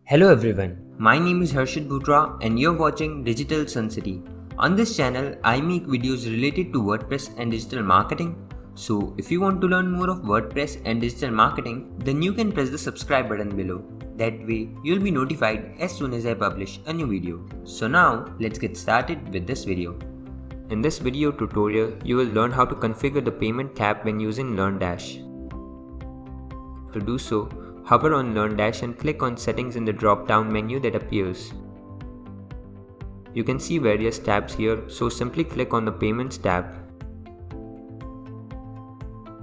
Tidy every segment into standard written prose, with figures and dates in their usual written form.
Hello everyone, my name is Harshit Bhutra and you're watching Digital Sun City. On this channel, I make videos related to WordPress and digital marketing. So if you want to learn more of WordPress and digital marketing, then you can press the subscribe button below. That way, you'll be notified as soon as I publish a new video. So now, let's get started with this video. In this video tutorial, you will learn how to configure the payment tab when using LearnDash. To do so, hover on LearnDash and click on Settings in the drop-down menu that appears. You can see various tabs here, so simply click on the Payments tab.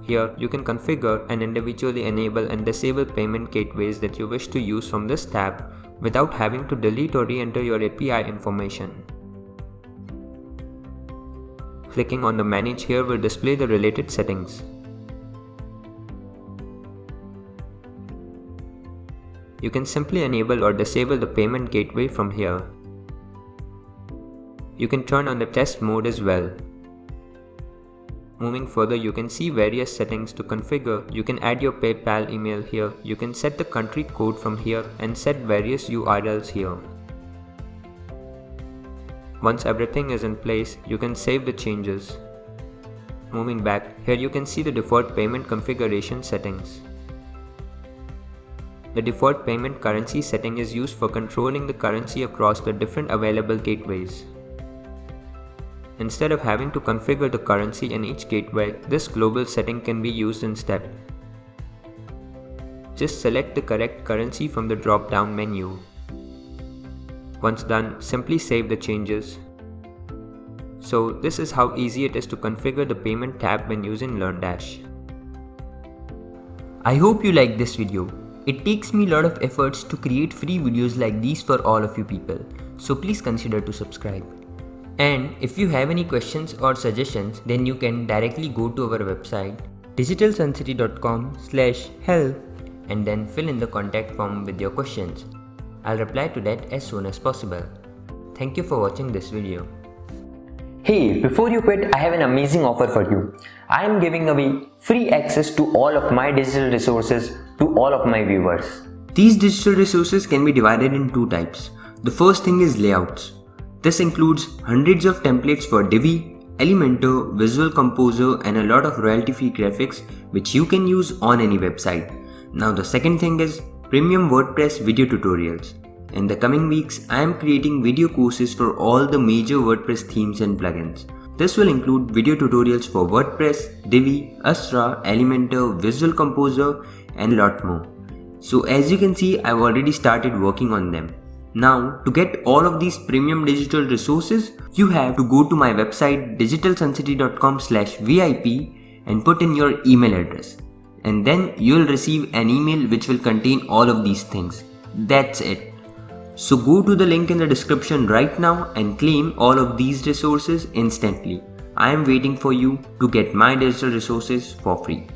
Here, you can configure and individually enable and disable payment gateways that you wish to use from this tab without having to delete or re-enter your API information. Clicking on the Manage here will display the related settings. You can simply enable or disable the payment gateway from here. You can turn on the test mode as well. Moving further, you can see various settings to configure. You can add your PayPal email here. You can set the country code from here and set various URLs here. Once everything is in place, you can save the changes. Moving back, here you can see the default payment configuration settings. The default payment currency setting is used for controlling the currency across the different available gateways. Instead of having to configure the currency in each gateway, this global setting can be used instead. Just select the correct currency from the drop-down menu. Once done, simply save the changes. So this is how easy it is to configure the payment tab when using LearnDash. I hope you liked this video. It takes me a lot of efforts to create free videos like these for all of you people, so please consider to subscribe. And if you have any questions or suggestions, then you can directly go to our website digitalsuncity.com/help and then fill in the contact form with your questions. I'll reply to that as soon as possible. Thank you for watching this video. Hey, before you quit, I have an amazing offer for you. I am giving away free access to all of my digital resources to all of my viewers. These digital resources can be divided in two types. The first thing is layouts. This includes hundreds of templates for Divi, Elementor, Visual Composer and a lot of royalty-free graphics which you can use on any website. Now the second thing is premium WordPress video tutorials. In the coming weeks, I am creating video courses for all the major WordPress themes and plugins. This will include video tutorials for WordPress, Divi, Astra, Elementor, Visual Composer and a lot more. So as you can see, I've already started working on them. Now, to get all of these premium digital resources, you have to go to my website digitalsuncity.com/VIP and put in your email address. And then you'll receive an email which will contain all of these things. That's it. So go to the link in the description right now and claim all of these resources instantly. I am waiting for you to get my digital resources for free.